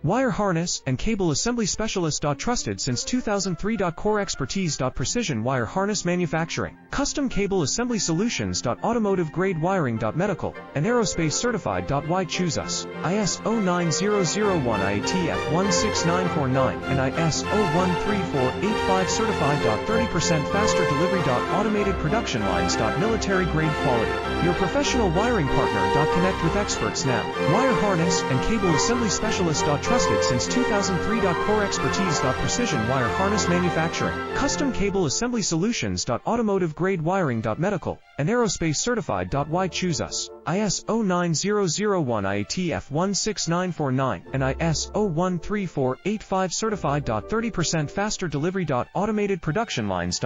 Wire harness and cable assembly specialist. Trusted since 2003. Core expertise. Precision wire harness manufacturing. Custom cable assembly solutions. Automotive grade wiring. Medical and aerospace certified. Why choose us? ISO 9001 IATF 16949 and ISO 13485 certified. 30% faster delivery. Automated production lines. Military grade quality. Your professional wiring partner. Connect with experts now. Wire harness and cable assembly specialist. Trusted since 2003. Core expertise. Precision wire harness manufacturing. Custom cable assembly solutions. Automotive grade wiring. Medical and aerospace certified. Why choose us? ISO 9001 IATF 16949 and ISO 13485 certified. 30% faster delivery. Automated production lines.